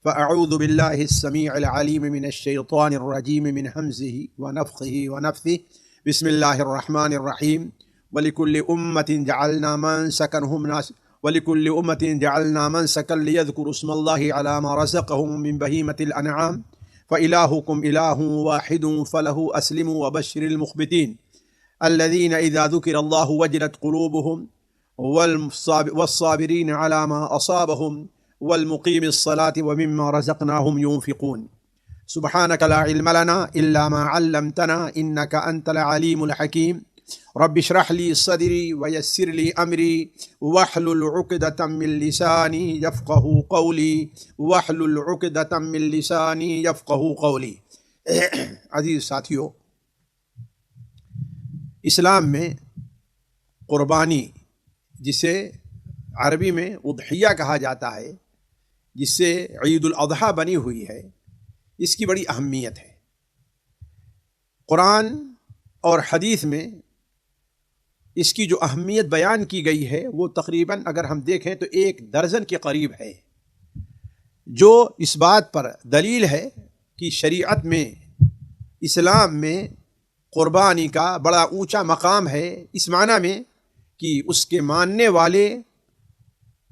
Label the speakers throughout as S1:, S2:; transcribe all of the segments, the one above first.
S1: فأعوذ بالله السميع العليم من الشيطان الرجيم من همزه ونفخه ونفثه. بسم الله الرحمن الرحيم. ولكل أمة جعلنا منسكا ليذكروا اسم الله على ما رزقهم من بهيمة الأنعام فإلهكم إله واحد فله أسلموا وبشر المخبتين الذين إذا ذكر الله وجلت قلوبهم والصابرين على ما أصابهم والمقيم الصلاة ومما رزقناهم ينفقون. سبحانك لا علم لنا إلا ما علمتنا إنك أنت العليم الحكيم. رب اشرح لي صدري ويسر لي أمري واحلل عقدة من لساني يفقه قولي. عزیز ساتھیو، اسلام میں قربانی، جسے عربی میں اضحیہ کہا جاتا ہے، جس سے عید الاضحیٰ بنی ہوئی ہے، اس کی بڑی اہمیت ہے۔ قرآن اور حدیث میں اس کی جو اہمیت بیان کی گئی ہے وہ تقریباً اگر ہم دیکھیں تو 1 درجن کے قریب ہے، جو اس بات پر دلیل ہے کہ شریعت میں، اسلام میں قربانی کا بڑا اونچا مقام ہے، اس معنی میں کہ اس کے ماننے والے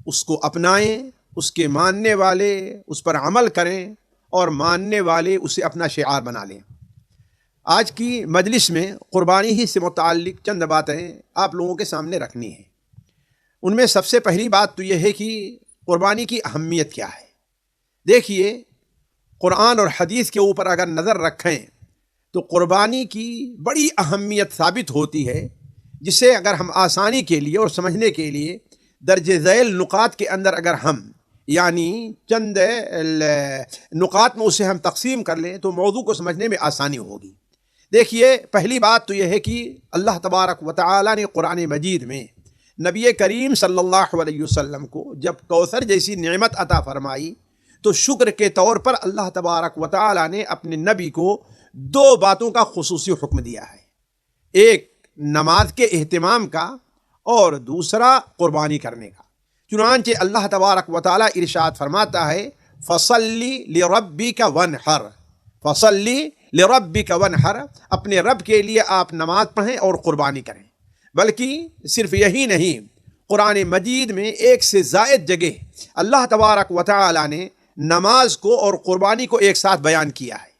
S1: اس کو اپنائیں، اس کے ماننے والے اس پر عمل کریں، اور ماننے والے اسے اپنا شعار بنا لیں۔ آج کی مجلس میں قربانی ہی سے متعلق چند باتیں آپ لوگوں کے سامنے رکھنی ہیں۔ ان میں سب سے پہلی بات تو یہ ہے کہ قربانی کی اہمیت کیا ہے۔ دیکھیے، قرآن اور حدیث کے اوپر اگر نظر رکھیں تو قربانی کی بڑی اہمیت ثابت ہوتی ہے، جسے اگر ہم آسانی کے لیے اور سمجھنے کے لیے درج ذیل نقاط کے اندر اگر ہم یعنی چند نقاط میں اسے ہم تقسیم کر لیں تو موضوع کو سمجھنے میں آسانی ہوگی۔ دیکھیے، پہلی بات تو یہ ہے کہ اللہ تبارک و تعالی نے قرآن مجید میں نبی کریم صلی اللہ علیہ وسلم کو جب کوثر جیسی نعمت عطا فرمائی تو شکر کے طور پر اللہ تبارک و تعالی نے اپنے نبی کو 2 باتوں کا خصوصی حکم دیا ہے، ایک نماز کے اہتمام کا اور دوسرا قربانی کرنے کا۔ چنانچہ اللہ تبارک و تعالی ارشاد فرماتا ہے، فَصَلِّ لِرَبِّكَ وَانْحَرْ، فَصَلِّ لِرَبِّكَ وَانْحَرْ، اپنے رب کے لیے آپ نماز پڑھیں اور قربانی کریں۔ بلکہ صرف یہی نہیں، قرآن مجید میں 1 سے زائد جگہ اللہ تبارک و تعالی نے نماز کو اور قربانی کو ایک ساتھ بیان کیا ہے۔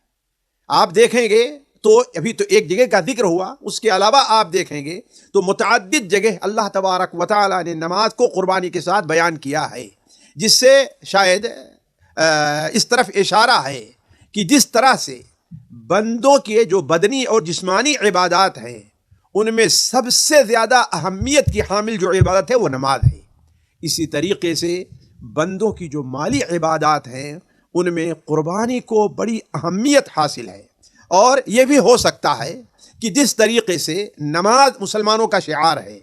S1: آپ دیکھیں گے تو ابھی تو ایک جگہ کا ذکر ہوا، اس کے علاوہ آپ دیکھیں گے تو متعدد جگہ اللہ تبارک و تعالی نے نماز کو قربانی کے ساتھ بیان کیا ہے، جس سے شاید اس طرف اشارہ ہے کہ جس طرح سے بندوں کے جو بدنی اور جسمانی عبادات ہیں، ان میں سب سے زیادہ اہمیت کی حامل جو عبادت ہے وہ نماز ہے، اسی طریقے سے بندوں کی جو مالی عبادات ہیں ان میں قربانی کو بڑی اہمیت حاصل ہے۔ اور یہ بھی ہو سکتا ہے کہ جس طریقے سے نماز مسلمانوں کا شعار ہے،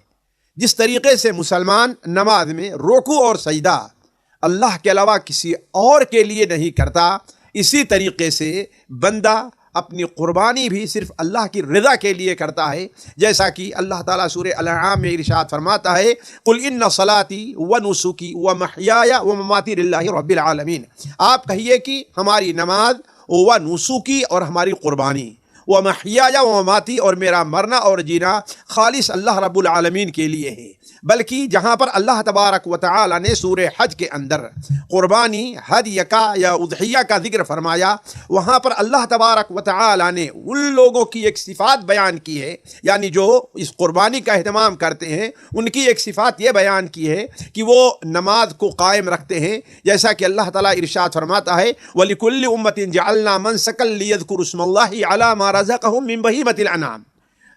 S1: جس طریقے سے مسلمان نماز میں رکوع اور سجدہ اللہ کے علاوہ کسی اور کے لیے نہیں کرتا، اسی طریقے سے بندہ اپنی قربانی بھی صرف اللہ کی رضا کے لیے کرتا ہے، جیسا کہ اللہ تعالیٰ سورہ الانعام میں ارشاد فرماتا ہے، قُلْ إِنَّ صَلَاتِي وَنُسُكِي وَمَحْيَايَ وَمَمَاتِي لِلَّهِ رَبِّ الْعَالَمِينَ۔ آپ کہیے کہ ہماری نماز وَنُسُكِي اور ہماری قربانی، وَمَحْيَايَ وَمَمَاتِي اور میرا مرنا اور جینا خالص اللہ رب العالمین کے لیے ہے۔ بلکہ جہاں پر اللہ تبارک و تعالی نے سورہ حج کے اندر قربانی، ہدیہ کا یا اضحیہ کا ذکر فرمایا، وہاں پر اللہ تبارک و تعالی نے ان لوگوں کی ایک صفات بیان کی ہے، یعنی جو اس قربانی کا اہتمام کرتے ہیں، ان کی ایک صفات یہ بیان کی ہے کہ وہ نماز کو قائم رکھتے ہیں، جیسا کہ اللہ تعالیٰ ارشاد فرماتا ہے، وَلِكُلِّ أُمَّةٍ جَعَلْنَا مَنْسَكًا لِيَذْكُرُوا اسْمَ اللَّهِ عَلَى مَا رَزَقَهُم مِّن بَهِيمَةِ الْأَنْعَامِ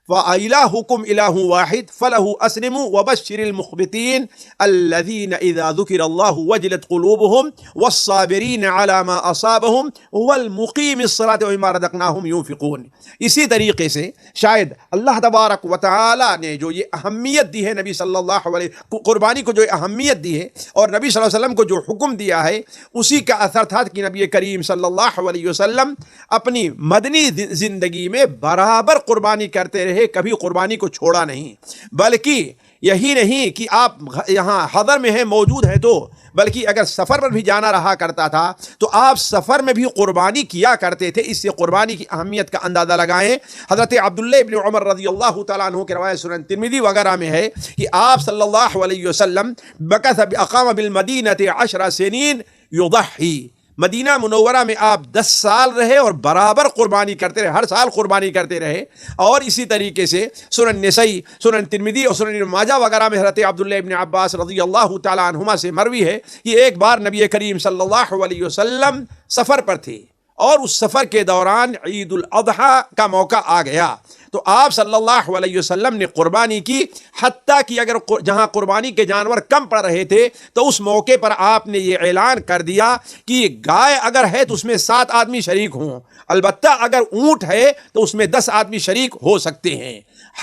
S1: وَإِلَٰهُكُمْ إِلَٰهٌ وَاحِدٌ فَلَهُ أَسْلِمُوا وَبَشِّرِ الْمُخْبِتِينَ الَّذِينَ إِذَا ذُكِرَ اللَّهُ وَجِلَتْ قُلُوبُهُمْ وَالصَّابِرِينَ عَلَى مَا أَصَابَهُمْ وَالْمُقِيمِ الصَّلَاةَ وَمِمَّا رَزَقْنَاهُمْ يُنْفِقُونَ۔ اسی طریقے سے شاید اللہ تبارک و تعالی نے جو یہ اہمیت دی ہے نبی صلی اللہ علیہ قربانی کو جو اہمیت دی ہے اور نبی صلی اللہ علیہ وسلم کو جو حکم دیا ہے، اسی کا اثر تھا کہ نبی کریم صلی اللہ علیہ وسلم اپنی مدنی زندگی میں برابر قربانی کرتے رہے، کبھی قربانی کو چھوڑا نہیں، بلکہ یہی نہیں کہ آپ یہاں حضر میں ہیں، موجود ہیں تو، بلکہ اگر سفر پر بھی جانا رہا کرتا تھا تو آپ سفر میں بھی قربانی کیا کرتے تھے۔ اس سے قربانی کی اہمیت کا اندازہ لگائیں۔ حضرت عبداللہ ابن عمر رضی اللہ تعالیٰ عنہ کی روایت سنن ترمذی وغیرہ میں ہے کہ آپ صلی اللہ علیہ وسلم مکث اقام بالمدینہ 10 سنین یضحی، مدینہ منورہ میں آپ 10 سال رہے اور برابر قربانی کرتے رہے، ہر سال قربانی کرتے رہے۔ اور اسی طریقے سے سنن نسائی، سنن ترمذی اور سنن ابن ماجہ وغیرہ میں حضرت عبداللہ ابن عباس رضی اللہ تعالیٰ عنہما سے مروی ہے کہ ایک بار نبی کریم صلی اللہ علیہ وسلم سفر پر تھے اور اس سفر کے دوران عید الاضحیٰ کا موقع آ گیا تو آپ صلی اللہ علیہ وسلم نے قربانی کی، حتیٰ کہ اگر جہاں قربانی کے جانور کم پڑ رہے تھے تو اس موقع پر آپ نے یہ اعلان کر دیا کہ گائے اگر ہے تو اس میں 7 آدمی شریک ہوں، البتہ اگر اونٹ ہے تو اس میں 10 آدمی شریک ہو سکتے ہیں۔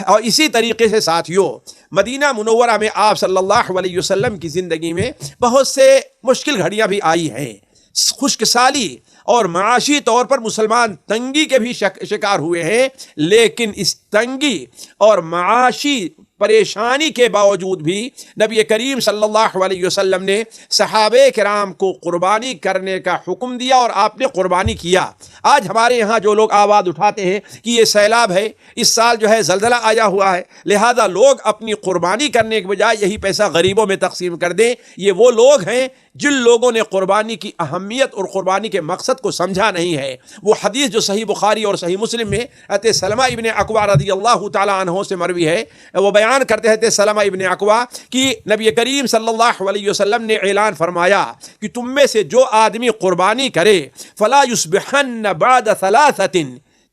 S1: اور اسی طریقے سے ساتھیوں، مدینہ منورہ میں آپ صلی اللہ علیہ وسلم کی زندگی میں بہت سے مشکل گھڑیاں بھی آئی ہیں، خشک سالی اور معاشی طور پر مسلمان تنگی کے بھی شکار ہوئے ہیں، لیکن اس تنگی اور معاشی پریشانی کے باوجود بھی نبی کریم صلی اللہ علیہ وسلم نے صحابہ کرام کو قربانی کرنے کا حکم دیا اور آپ نے قربانی کیا۔ آج ہمارے یہاں جو لوگ آواز اٹھاتے ہیں کہ یہ سیلاب ہے، اس سال جو ہے زلزلہ آیا ہوا ہے، لہذا لوگ اپنی قربانی کرنے کے بجائے یہی پیسہ غریبوں میں تقسیم کر دیں، یہ وہ لوگ ہیں جن لوگوں نے قربانی کی اہمیت اور قربانی کے مقصد کو سمجھا نہیں ہے۔ وہ حدیث جو صحیح بخاری اور صحیح مسلم میں حضرت سلمہ ابن اکوع رضی اللہ تعالیٰ عنہ سے مروی ہے، وہ بیان کرتے ہیں سلمہ ابن اکوع کہ نبی کریم صلی اللہ علیہ وسلم نے اعلان فرمایا کہ تم میں سے جو آدمی قربانی کرے فلا یصبحن بعد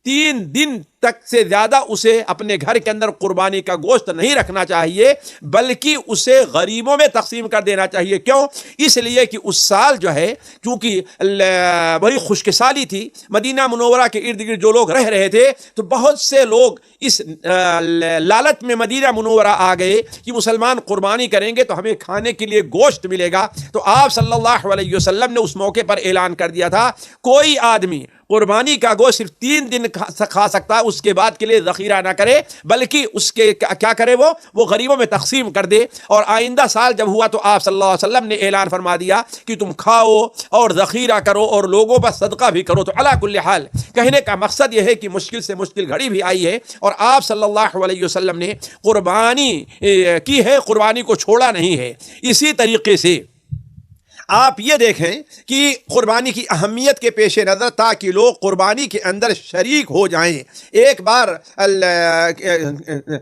S1: 3 دن تک سے زیادہ اسے اپنے گھر کے اندر قربانی کا گوشت نہیں رکھنا چاہیے، بلکہ اسے غریبوں میں تقسیم کر دینا چاہیے۔ کیوں؟ اس لیے کہ اس سال جو ہے چونکہ بڑی خشک سالی تھی، مدینہ منورہ کے ارد گرد جو لوگ رہ رہے تھے تو بہت سے لوگ اس لالچ میں مدینہ منورہ آ گئے کہ مسلمان قربانی کریں گے تو ہمیں کھانے کے لیے گوشت ملے گا۔ تو آپ صلی اللہ علیہ وسلم نے اس موقع پر اعلان کر دیا تھا کوئی آدمی قربانی کا گوشت صرف 3 دن کھا سکتا ہے، اس کے بعد کے لیے ذخیرہ نہ کرے، بلکہ اس کے کیا کرے، وہ غریبوں میں تقسیم کر دے۔ اور آئندہ سال جب ہوا تو آپ صلی اللہ علیہ وسلم نے اعلان فرما دیا کہ تم کھاؤ اور ذخیرہ کرو اور لوگوں پر صدقہ بھی کرو۔ تو علی کل حال کہنے کا مقصد یہ ہے کہ مشکل سے مشکل گھڑی بھی آئی ہے اور آپ صلی اللہ علیہ وسلم نے قربانی کی ہے، قربانی کو چھوڑا نہیں ہے۔ اسی طریقے سے آپ یہ دیکھیں کہ قربانی کی اہمیت کے پیش نظر تاکہ لوگ قربانی کے اندر شریک ہو جائیں، ایک بار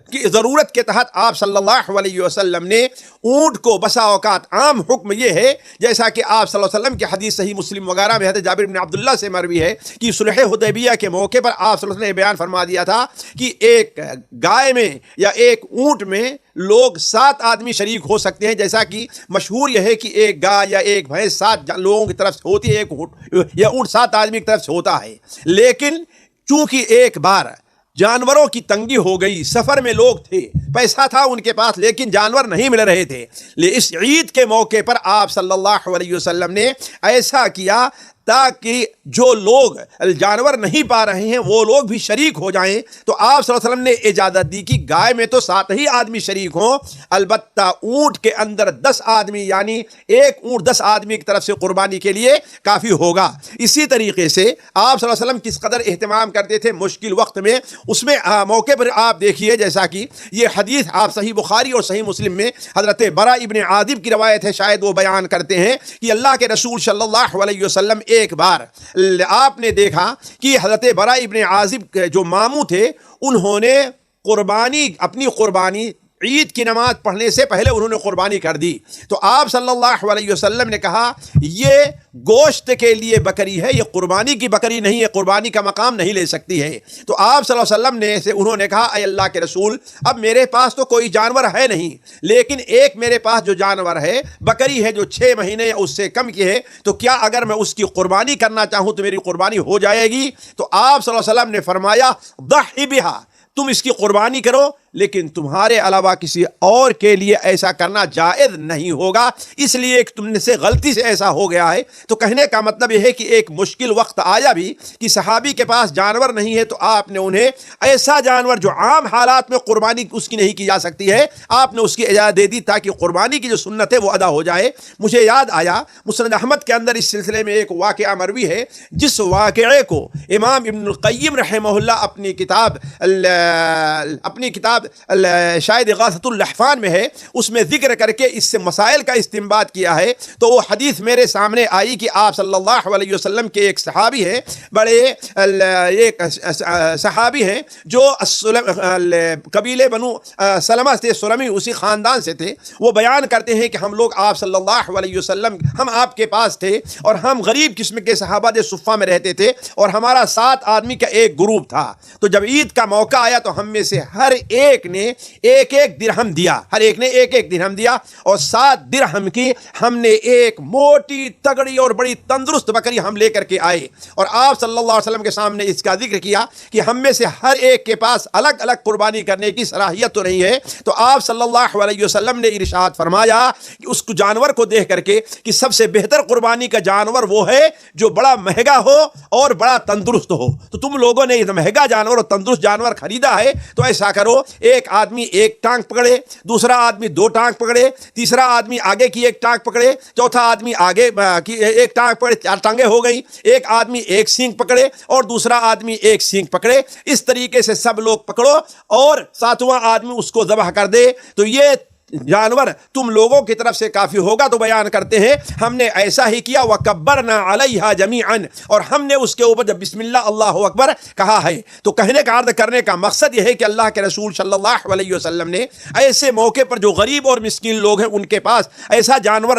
S1: کی ضرورت کے تحت آپ صلی اللہ علیہ وسلم نے اونٹ کو بسا اوقات، عام حکم یہ ہے جیسا کہ آپ صلی اللہ علیہ وسلم کی حدیث صحیح مسلم وغیرہ میں حضرت جابر بن عبداللہ سے مروی ہے کہ صلح حدیبیہ کے موقع پر آپ صلی اللہ علیہ وسلم نے بیان فرما دیا تھا کہ ایک گائے میں یا ایک اونٹ میں لوگ 7 آدمی شریک ہو سکتے ہیں، جیسا کہ مشہور یہ ہے کہ ایک گائے یا ایک بھینس 7 لوگوں کی طرف سے ہوتی ہے، ایک اونٹ 7 آدمی کی طرف سے ہوتا ہے۔ لیکن چونکہ ایک بار جانوروں کی تنگی ہو گئی، سفر میں لوگ تھے، پیسہ تھا ان کے پاس لیکن جانور نہیں مل رہے تھے، اس عید کے موقع پر آپ صلی اللہ علیہ وسلم نے ایسا کیا تاکہ جو لوگ جانور نہیں پا رہے ہیں وہ لوگ بھی شریک ہو جائیں۔ تو آپ صلی اللہ علیہ وسلم نے اجازت دی کہ گائے میں تو 7 ہی آدمی شریک ہوں، البتہ اونٹ کے اندر 10 آدمی، یعنی ایک اونٹ 10 آدمی کی طرف سے قربانی کے لیے کافی ہوگا۔ اسی طریقے سے آپ صلی اللہ علیہ وسلم کس قدر اہتمام کرتے تھے مشکل وقت میں، اس میں موقع پر آپ دیکھیے جیسا کہ یہ حدیث آپ صحیح بخاری اور صحیح مسلم میں حضرت برا ابن عازب کی روایت ہے، شاید وہ بیان کرتے ہیں کہ اللہ کے رسول صلی اللہ علیہ وسلم ایک بار آپ نے دیکھا کہ حضرت برا ابن عازب جو ماموں تھے انہوں نے اپنی قربانی عید کی نماز پڑھنے سے پہلے انہوں نے قربانی کر دی۔ تو آپ صلی اللہ علیہ وسلم نے کہا یہ گوشت کے لیے بکری ہے، یہ قربانی کی بکری نہیں ہے، قربانی کا مقام نہیں لے سکتی ہے۔ تو آپ صلی اللہ علیہ وسلم انہوں نے کہا اے اللہ کے رسول، اب میرے پاس تو کوئی جانور ہے نہیں، لیکن ایک میرے پاس جو جانور ہے بکری ہے جو 6 مہینے یا اس سے کم کی ہے، تو کیا اگر میں اس کی قربانی کرنا چاہوں تو میری قربانی ہو جائے گی؟ تو آپ صلی اللہ علیہ وسلم نے فرمایا ضحی بہا، تم اس کی قربانی کرو، لیکن تمہارے علاوہ کسی اور کے لیے ایسا کرنا جائز نہیں ہوگا، اس لیے کہ تم سے غلطی سے ایسا ہو گیا ہے۔ تو کہنے کا مطلب یہ ہے کہ ایک مشکل وقت آیا بھی کہ صحابی کے پاس جانور نہیں ہے، تو آپ نے انہیں ایسا جانور جو عام حالات میں قربانی اس کی نہیں کی جا سکتی ہے، آپ نے اس کی اجازت دے دی تاکہ قربانی کی جو سنت ہے وہ ادا ہو جائے۔ مجھے یاد آیا مسند احمد کے اندر اس سلسلے میں ایک واقعہ مروی ہے، جس واقعے کو امام ابن القیم رحمہ اللہ اپنی کتاب شاید اغاثۃ اللحفان میں ہے، اس میں ذکر کر کے اس سے مسائل کا استنباط کیا ہے۔ تو وہ حدیث میرے سامنے آئی کہ آپ صلی اللہ علیہ وسلم کے ایک صحابی ہیں، بڑے ایک صحابی ہیں جو قبیلے بنو سلمہ سے، سلمی اسی خاندان سے تھے۔ وہ بیان کرتے ہیں کہ ہم لوگ آپ صلی اللہ علیہ وسلم ہم آپ کے پاس تھے، اور ہم غریب قسم کے صحابہ صفہ میں رہتے تھے، اور ہمارا 7 آدمی کا ایک گروپ تھا۔ تو جب عید کا موقع آیا تو ہم میں سے ہر ایک نے ایک درہم دیا، اور 7 درہم کی ہم نے ایک موٹی تگڑی اور بڑی تندرست بکری ہم لے کر کے آئے، اور آپ صلی اللہ علیہ وسلم کے سامنے اس کا ذکر کیا کہ ہم میں سے ہر ایک کے پاس الگ الگ قربانی کرنے کی صلاحیت تو نہیں ہے۔ تو آپ صلی اللہ علیہ وسلم نے ارشاد فرمایا کہ اس کو جانور کو دیکھ کر کے کہ سب سے بہتر قربانی کا جانور وہ ہے جو بڑا مہنگا ہو اور بڑا تندرست ہو۔ تو تم لوگوں نے یہ مہنگا جانور اور تندرست جانور خریدا ہے، تو ایسا کرو، ایک آدمی ایک ٹانگ پکڑے، دوسرا آدمی 2 ٹانگ پکڑے، تیسرا آدمی آگے کی ایک ٹانگ پکڑے، چوتھا آدمی آگے کی ایک ٹانگ پکڑے، 4 ٹانگیں ہو گئی، ایک آدمی ایک سینگ پکڑے اور دوسرا آدمی ایک سینگ پکڑے۔ اس طریقے سے سب لوگ پکڑو اور 7واں آدمی اس کو ذبح کر دے، تو یہ جانور تم لوگوں کی طرف سے کافی ہوگا۔ تو بیان کرتے ہیں ہم نے ایسا ہی کیا، وَكَبَّرْنَا عَلَيْهَا جَمِيعًا، اور ہم نے اس کے اوپر جب بسم اللہ اللہ اکبر کہا ہے۔ تو کہنے کا عرض کرنے کا مقصد یہ ہے کہ اللہ کے رسول صلی اللہ علیہ وسلم نے ایسے موقع پر جو غریب اور مسکین لوگ ہیں ان کے پاس ایسا جانور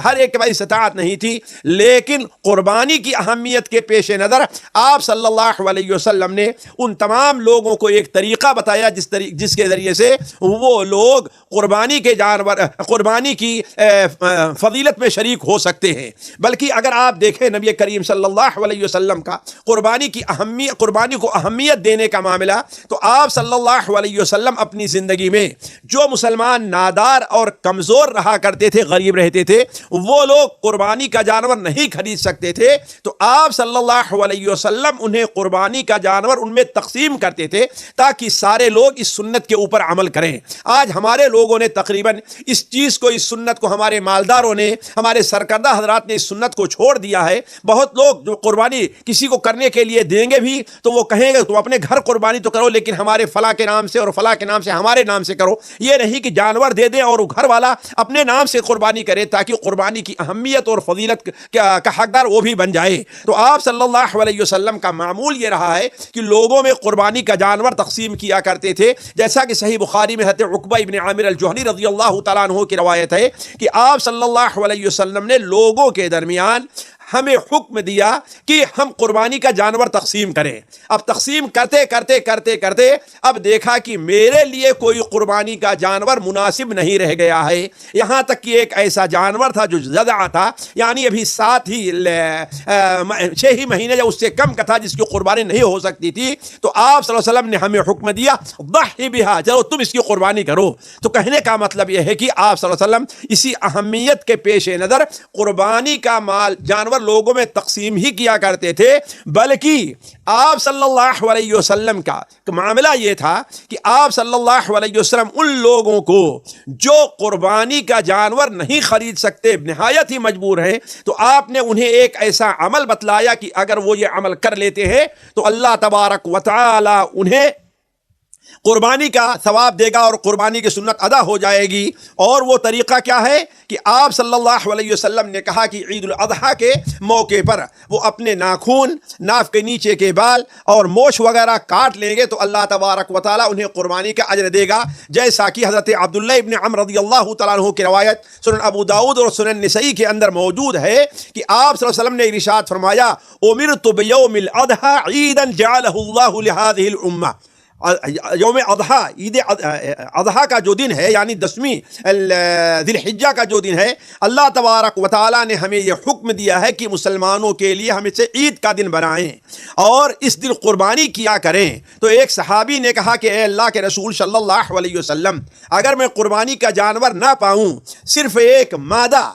S1: ہر ایک کے پاس استطاعت نہیں تھی، لیکن قربانی کی اہمیت کے پیش نظر آپ صلی اللہ علیہ وسلم نے ان تمام لوگوں کو ایک طریقہ بتایا جس کے ذریعے سے وہ لوگ قربانی کی فضیلت میں شریک ہو سکتے ہیں۔ بلکہ اگر آپ دیکھیں نبی کریم صلی اللہ علیہ وسلم کا قربانی کو اہمیت دینے کا معاملہ، تو آپ صلی اللہ علیہ وسلم اپنی زندگی میں جو مسلمان نادار اور کمزور رہا کرتے تھے، غریب رہتے تھے، وہ لوگ قربانی کا جانور نہیں خرید سکتے تھے، تو آپ صلی اللہ علیہ وسلم انہیں قربانی کا جانور ان میں تقسیم کرتے تھے تاکہ سارے لوگ اس سنت کے اوپر عمل کریں۔ آج ہمارے لوگوں نے تقریباً اس چیز کو، اس سنت کو، ہمارے مالداروں نے، ہمارے سرکردہ حضرات نے اس سنت کو چھوڑ دیا ہے۔ بہت لوگ جو قربانی کسی کو کرنے کے لیے دیں گے بھی تو وہ کہیں گے تم اپنے گھر قربانی تو کرو، لیکن ہمارے فلاں کے نام سے اور فلاں کے نام سے، ہمارے نام سے کرو۔ یہ نہیں کہ جانور دے دیں اور گھر والا اپنے نام سے قربانی کرے تاکہ قربانی کی اہمیت اور فضیلت کا حقدار وہ بھی بن جائے۔ تو آپ صلی اللہ علیہ وسلم کا معمول یہ رہا ہے کہ لوگوں میں قربانی کا جانور تقسیم کیا کرتے تھے، جیسا کہ صحیح بخاری میں حضرت عقبہ ابن عامر الجہنی رضی اللہ تعالیٰ عنہ کی روایت ہے کہ آپ صلی اللہ علیہ وسلم نے لوگوں کے درمیان ہمیں حکم دیا کہ ہم قربانی کا جانور تقسیم کریں۔ اب تقسیم کرتے کرتے کرتے کرتے اب دیکھا کہ میرے لیے کوئی قربانی کا جانور مناسب نہیں رہ گیا ہے، یہاں تک کہ ایک ایسا جانور تھا جو جذع تھا، یعنی ابھی 6 ہی مہینے یا اس سے کم کا تھا، جس کی قربانی نہیں ہو سکتی تھی۔ تو آپ صلی اللہ علیہ وسلم نے ہمیں حکم دیا، ضحی بہا، چلو تم اس کی قربانی کرو۔ تو کہنے کا مطلب یہ ہے کہ آپ صلی اللہ علیہ وسلم اسی اہمیت کے پیش نظر قربانی کا مال جانور لوگوں میں تقسیم ہی کیا کرتے تھے، بلکہ آپ صلی اللہ علیہ وسلم کا معاملہ یہ تھا کہ آپ صلی اللہ علیہ وسلم ان لوگوں کو جو قربانی کا جانور نہیں خرید سکتے، نہایت ہی مجبور ہیں، تو آپ نے انہیں ایک ایسا عمل بتلایا کہ اگر وہ یہ عمل کر لیتے ہیں تو اللہ تبارک و تعالی انہیں قربانی کا ثواب دے گا اور قربانی کی سنت ادا ہو جائے گی۔ اور وہ طریقہ کیا ہے کہ آپ صلی اللہ علیہ وسلم نے کہا کہ عید الاضحیٰ کے موقع پر وہ اپنے ناخون، ناف کے نیچے کے بال اور موچھ وغیرہ کاٹ لیں گے تو اللہ تبارک و تعالیٰ انہیں قربانی کا اجر دے گا، جیسا کہ حضرت عبداللہ ابن عمر رضی اللہ تعالیٰ عنہ کی روایت سنن ابو داؤد اور سنن نسائی کے اندر موجود ہے کہ آپ صلی اللہ علیہ وسلم نے ارشاد فرمایا، امرت بیوم الاضحیٰ عیدا جعلہ اللہ لہذہ الامہ، یوم اضحیٰ، عید اضحیٰ کا جو دن ہے، یعنی 10ویں ذی الحجہ کا جو دن ہے، اللہ تبارک و تعالیٰ نے ہمیں یہ حکم دیا ہے کہ مسلمانوں کے لیے ہم اسے عید کا دن بنائیں اور اس دن قربانی کیا کریں۔ تو ایک صحابی نے کہا کہ اے اللہ کے رسول صلی اللہ علیہ وسلم، اگر میں قربانی کا جانور نہ پاؤں، صرف ایک مادہ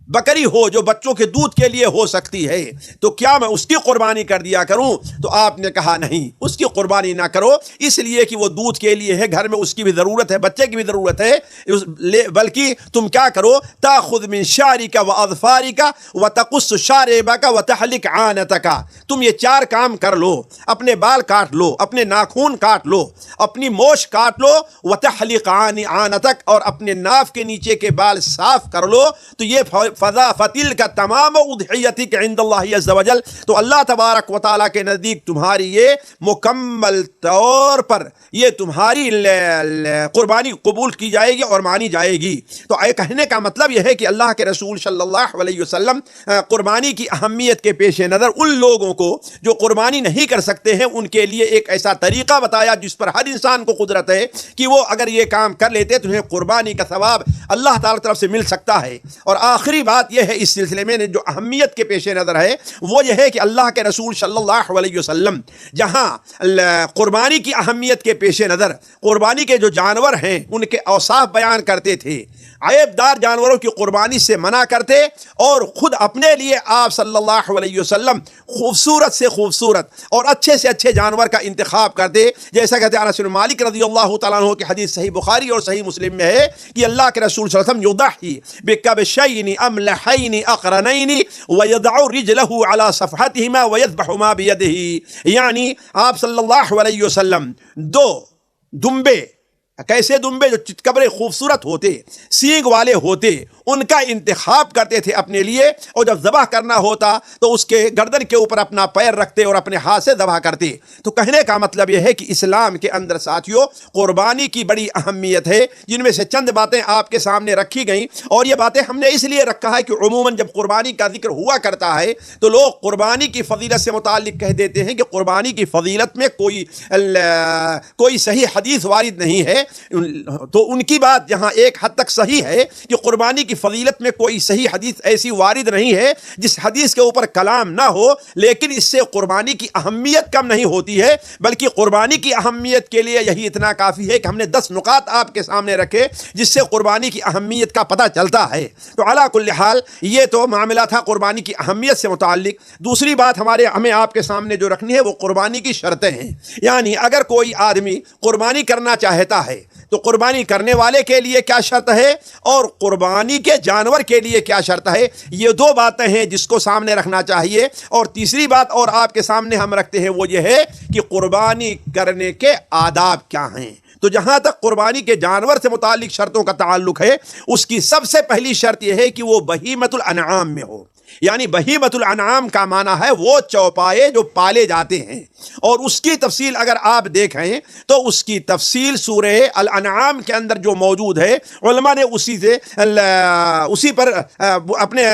S1: بکری ہو جو بچوں کے دودھ کے لیے ہو سکتی ہے، تو کیا میں اس کی قربانی کر دیا کروں؟ تو آپ نے کہا نہیں، اس کی قربانی نہ کرو، اس لیے کہ وہ دودھ کے لیے ہے، گھر میں اس کی بھی ضرورت ہے، بچے کی بھی ضرورت ہے، بلکہ تم کیا کرو، تاخذ من شعرک و اظفارک وتقص شاربک وتحلق عانتک، تم یہ 4 کام کر لو، اپنے بال کاٹ لو، اپنے ناخون کاٹ لو، اپنی موچھ کاٹ لو، وتحلق عانتک، اور اپنے ناف کے نیچے کے بال صاف کر لو، تو یہ فضا فتل کا تمام اضحیتک عند اللہ عز وجل، تو اللہ تبارک و تعالیٰ کے نزدیک تمہاری یہ مکمل طور پر یہ تمہاری قربانی قبول کی جائے گی اور مانی جائے گی۔ تو کہنے کا مطلب یہ ہے کہ اللہ کے رسول صلی اللہ علیہ وسلم قربانی کی اہمیت کے پیش نظر ان لوگوں کو جو قربانی نہیں کر سکتے ہیں، ان کے لیے ایک ایسا طریقہ بتایا جس پر ہر انسان کو قدرت ہے کہ وہ اگر یہ کام کر لیتے تو انہیں قربانی کا ثواب اللہ تعالیٰ کی طرف سے مل سکتا ہے۔ اور آخری بات یہ ہے اس سلسلے میں جو اہمیت کے پیش نظر ہے وہ یہ ہے کہ اللہ کے رسول صلی اللہ علیہ وسلم جہاں قربانی کی اہمیت کے پیش نظر قربانی کے جو جانور ہیں ان کے اوصاف بیان کرتے تھے، عیب دار جانوروں کی قربانی سے منع کرتے، اور خود اپنے لیے آپ صلی اللہ علیہ وسلم خوبصورت سے خوبصورت اور اچھے سے اچھے جانور کا انتخاب کرتے، جیسا کہ انس بن مالک رضی اللہ تعالیٰ عنہ کی حدیث صحیح بخاری اور صحیح مسلم میں ہے کہ اللہ کے رسول صلی اللہ علیہ وسلم یضحی بکبشین املحین اقرنین ویضع رجلہ علی صفحتہما ویذبح ما بیدہ، یعنی آپ صلی اللہ علیہ وسلم 2 دمبے، کیسے دمبے جو چتکبرے خوبصورت ہوتے، سینگ والے ہوتے، ان کا انتخاب کرتے تھے اپنے لیے، اور جب ذبح کرنا ہوتا تو اس کے گردن کے اوپر اپنا پیر رکھتے اور اپنے ہاتھ سے ذبح کرتے۔ تو کہنے کا مطلب یہ ہے کہ اسلام کے اندر ساتھیوں قربانی کی بڑی اہمیت ہے، جن میں سے چند باتیں آپ کے سامنے رکھی گئیں، اور یہ باتیں ہم نے اس لیے رکھا ہے کہ عموماً جب قربانی کا ذکر ہوا کرتا ہے تو لوگ قربانی کی فضیلت سے متعلق کہہ دیتے ہیں کہ قربانی کی فضیلت میں کوئی صحیح حدیث وارد نہیں ہے، تو ان کی بات جہاں ایک حد تک صحیح ہے کہ قربانی کی فضیلت میں کوئی صحیح حدیث ایسی وارد نہیں ہے جس حدیث کے اوپر کلام نہ ہو، لیکن اس سے قربانی کی اہمیت کم نہیں ہوتی ہے، بلکہ قربانی کی اہمیت کے لیے یہی اتنا کافی ہے کہ ہم نے 10 نکات آپ کے سامنے رکھے جس سے قربانی کی اہمیت کا پتہ چلتا ہے۔ تو علی کل حال یہ تو معاملہ تھا قربانی کی اہمیت سے متعلق۔ دوسری بات ہمیں آپ کے سامنے جو رکھنی ہے وہ قربانی کی شرطیں ہیں، یعنی اگر کوئی آدمی قربانی کرنا چاہتا ہے تو قربانی کرنے والے کے لیے کیا شرط ہے اور قربانی کے جانور کے لیے کیا شرط ہے، یہ 2 باتیں ہیں جس کو سامنے رکھنا چاہیے۔ اور تیسری بات اور آپ کے سامنے ہم رکھتے ہیں وہ یہ ہے کہ قربانی کرنے کے آداب کیا ہیں۔ تو جہاں تک قربانی کے جانور سے متعلق شرطوں کا تعلق ہے، اس کی سب سے پہلی شرط یہ ہے کہ وہ بہیمۃ الانعام میں ہو، یعنی بہیمۃ الانعام کا معنی ہے وہ چوپائے جو پالے جاتے ہیں، اور اس کی تفصیل اگر آپ دیکھیں تو اس کی تفصیل سورہ الانعام کے اندر جو موجود ہے، علماء نے اسی پر اپنے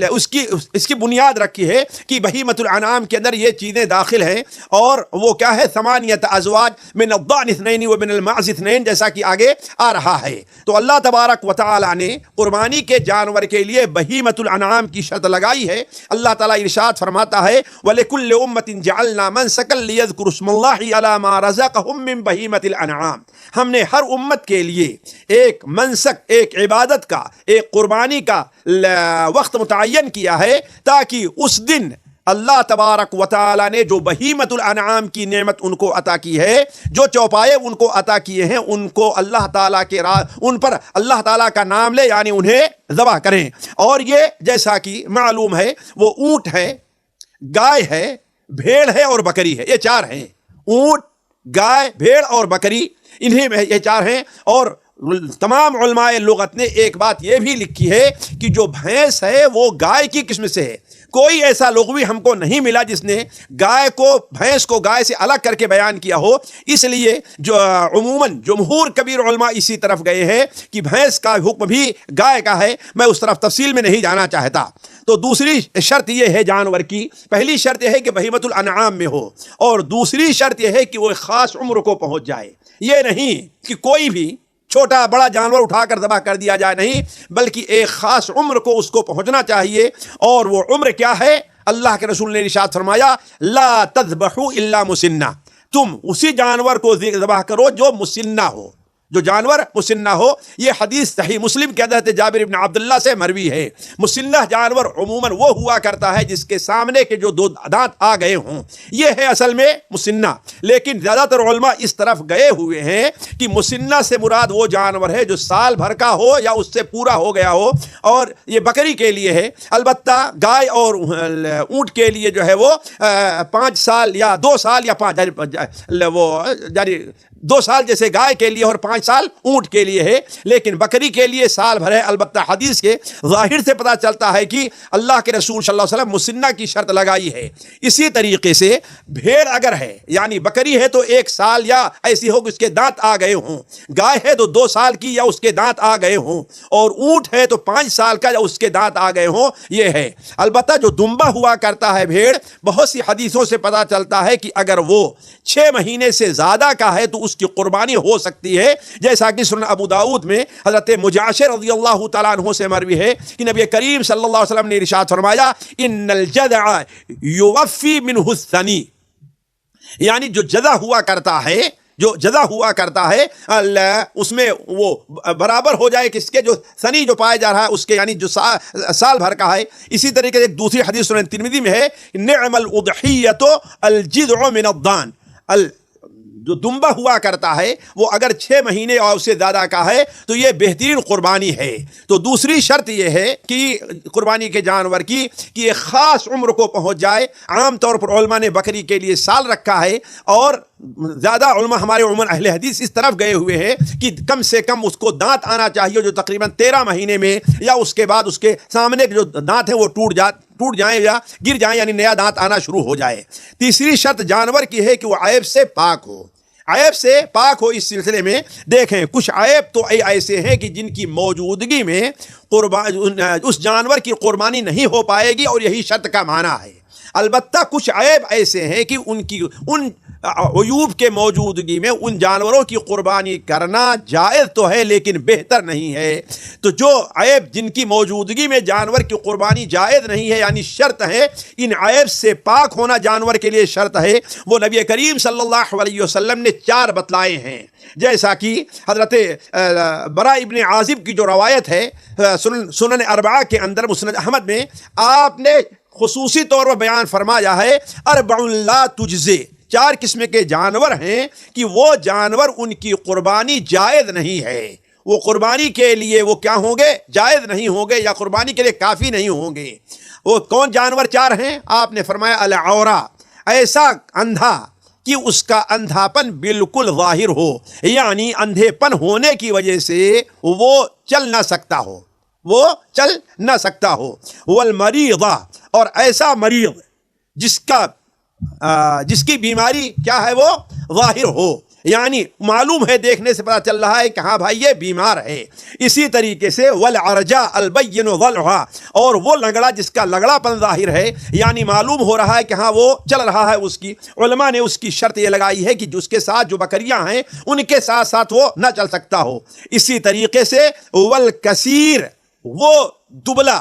S1: اس کی بنیاد رکھی ہے کہ بہیمۃ الانعام کے اندر یہ چیزیں داخل ہیں، اور وہ کیا ہے 8 ازواج من الضأن 2 ومن المعز 2، جیسا کہ آگے آ رہا ہے۔ تو اللہ تبارک و تعالی نے قربانی کے جانور کے لیے بہیمۃ الانعام کی شرط لگائی ہے۔ اللہ تعالیٰ ارشاد فرماتا ہے وَلِكُلِّ أُمَّةٍ جَعَلْنَا مَنْسَكًا لِيَذْكُرُوا اسْمَ اللَّهِ عَلَى مَا رَزَقَهُم مِّن بَهِيمَةِ الْأَنْعَامِ، ہم نے ہر امت کے لیے ایک منسک، ایک عبادت کا، ایک قربانی کا وقت متعین کیا ہے تاکہ اس دن اللہ تبارک و تعالیٰ نے جو بہیمۃ الانعام کی نعمت ان کو عطا کی ہے، جو چوپائے ان کو عطا کیے ہیں، ان کو اللہ تعالیٰ کے ان پر اللہ تعالیٰ کا نام لے، یعنی انہیں ذبح کریں۔ اور یہ جیسا کہ معلوم ہے وہ اونٹ ہے، گائے ہے، بھیڑ ہے اور بکری ہے، یہ 4 ہیں۔ اونٹ، گائے، بھیڑ اور بکری، انہیں میں یہ 4 ہیں۔ اور تمام علماء لغت نے ایک بات یہ بھی لکھی ہے کہ جو بھینس ہے وہ گائے کی قسم سے ہے۔ کوئی ایسا لغوی ہم کو نہیں ملا جس نے بھینس کو گائے سے الگ کر کے بیان کیا ہو، اس لیے جو عموماً جمہور کبیر علماء اسی طرف گئے ہیں کہ بھینس کا حکم بھی گائے کا ہے۔ میں اس طرف تفصیل میں نہیں جانا چاہتا۔ تو دوسری شرط یہ ہے جانور کی، پہلی شرط یہ ہے کہ بہیمۃ الانعام میں ہو، اور دوسری شرط یہ ہے کہ وہ خاص عمر کو پہنچ جائے۔ یہ نہیں کہ کوئی بھی چھوٹا بڑا جانور اٹھا کر ذبح کر دیا جائے، نہیں، بلکہ ایک خاص عمر کو اس کو پہنچنا چاہیے، اور وہ عمر کیا ہے؟ اللہ کے رسول نے ارشاد فرمایا لا تذبحوا الا مسنہ، تم اسی جانور کو ذبح کرو جو مسنہ ہو، جو جانور مسنہ ہو۔ یہ حدیث صحیح مسلم کے حضرت جابر بن عبداللہ سے مروی ہے۔ مسنہ جانور عموماً وہ ہوا کرتا ہے جس کے سامنے کے جو دو دانت آ گئے ہوں، یہ ہے اصل میں مسنہ۔ لیکن زیادہ تر علماء اس طرف گئے ہوئے ہیں کہ مسنہ سے مراد وہ جانور ہے جو سال بھر کا ہو یا اس سے پورا ہو گیا ہو، اور یہ بکری کے لیے ہے۔ البتہ گائے اور اونٹ کے لیے جو ہے وہ 5 سال یا 2 سال یا 2 سال جیسے گائے کے لیے اور 5 سال اونٹ کے لیے ہے، لیکن بکری کے لیے سال بھر ہے۔ البتہ حدیث کے ظاہر سے پتہ چلتا ہے کہ اللہ کے رسول صلی اللہ علیہ وسلم مسنہ کی شرط لگائی ہے۔ اسی طریقے سے بھیڑ اگر ہے، یعنی بکری ہے تو 1 سال یا ایسی ہو کہ اس کے دانت آ گئے ہوں، گائے ہے تو 2 سال کی یا اس کے دانت آ گئے ہوں، اور اونٹ ہے تو 5 سال کا یا اس کے دانت آ گئے ہوں، یہ ہے۔ البتہ جو دمبا ہوا کرتا ہے بھیڑ، بہت سی حدیثوں سے پتہ چلتا ہے کہ اگر وہ 6 مہینے سے زیادہ کا ہے تو اس کی قربانی ہو سکتی ہے، جیسا کہ سنن ابو داؤد میں حضرت مجاشر رضی اللہ تعالیٰ عنہ سے مروی ہے کہ نبی کریم صلی اللہ علیہ وسلم نے ارشاد فرمایا ان الجذع یوفی منہ الثنی، یعنی جو جذع ہوا کرتا ہے، جو جذع ہوا کرتا ہے اس میں وہ برابر ہو جائے کس کے، جو ثنی جو پایا جا رہا ہے اس کے، یعنی جو سال بھر کا ہے۔ اسی طریقے سے ایک دوسری حدیث سنن ترمذی میں ہے نعم الاضحیۃ الجذع من الضان، جو دمبا ہوا کرتا ہے وہ اگر 6 مہینے اور اس سے زیادہ کا ہے تو یہ بہترین قربانی ہے۔ تو دوسری شرط یہ ہے کہ قربانی کے جانور کی کہ یہ خاص عمر کو پہنچ جائے۔ عام طور پر علماء نے بکری کے لیے سال رکھا ہے، اور زیادہ علماء ہمارے عموماً اہل حدیث اس طرف گئے ہوئے ہیں کہ کم سے کم اس کو دانت آنا چاہیے، جو تقریباً 13 مہینے میں یا اس کے بعد اس کے سامنے کے جو دانت ہیں وہ ٹوٹ جائیں یا گر جائیں، یعنی نیا دانت آنا شروع ہو جائے۔ تیسری شرط جانور کی ہے کہ وہ عیب سے پاک ہو، عیب سے پاک ہو۔ اس سلسلے میں دیکھیں کچھ عیب تو ایسے ہیں کہ جن کی موجودگی میں اس جانور کی قربانی نہیں ہو پائے گی، اور یہی شرط کا معنی ہے۔ البتہ کچھ عیب ایسے ہیں کہ ان عیوب کے موجودگی میں ان جانوروں کی قربانی کرنا جائز تو ہے لیکن بہتر نہیں ہے۔ تو جو عیب جن کی موجودگی میں جانور کی قربانی جائز نہیں ہے، یعنی شرط ہے ان عیب سے پاک ہونا جانور کے لیے شرط ہے، وہ نبی کریم صلی اللہ علیہ وسلم نے 4 بتلائے ہیں۔ جیسا کہ حضرت برا ابن عازب کی جو روایت ہے سنن اربعہ کے اندر مسند احمد میں، آپ نے خصوصی طور پر بیان فرمایا ہے 4 لا تجزے، 4 قسم کے جانور ہیں کہ وہ جانور ان کی قربانی جائز نہیں ہے، وہ قربانی کے لیے وہ کیا ہوں گے؟ جائز نہیں ہوں گے، یا قربانی کے لیے کافی نہیں ہوں گے۔ وہ کون جانور 4 ہیں؟ آپ نے فرمایا العورا، ایسا اندھا کہ اس کا اندھاپن بالکل ظاہر ہو، یعنی اندھے پن ہونے کی وجہ سے وہ چل نہ سکتا ہو، وہ چل نہ سکتا ہو۔ والمریضہ، اور ایسا مریض جس کی بیماری کیا ہے وہ ظاہر ہو، یعنی معلوم ہے، دیکھنے سے پتہ چل رہا ہے کہ ہاں بھائی یہ بیمار ہے۔ اسی طریقے سے والعرجاء البین ضلعها، اور وہ لنگڑا جس کا لنگڑا پن ظاہر ہے، یعنی معلوم ہو رہا ہے کہ ہاں وہ چل رہا ہے۔ اس کی علماء نے اس کی شرط یہ لگائی ہے کہ اس کے ساتھ جو بکریاں ہیں ان کے ساتھ ساتھ وہ نہ چل سکتا ہو۔ اسی طریقے سے والکثیر، وہ دبلا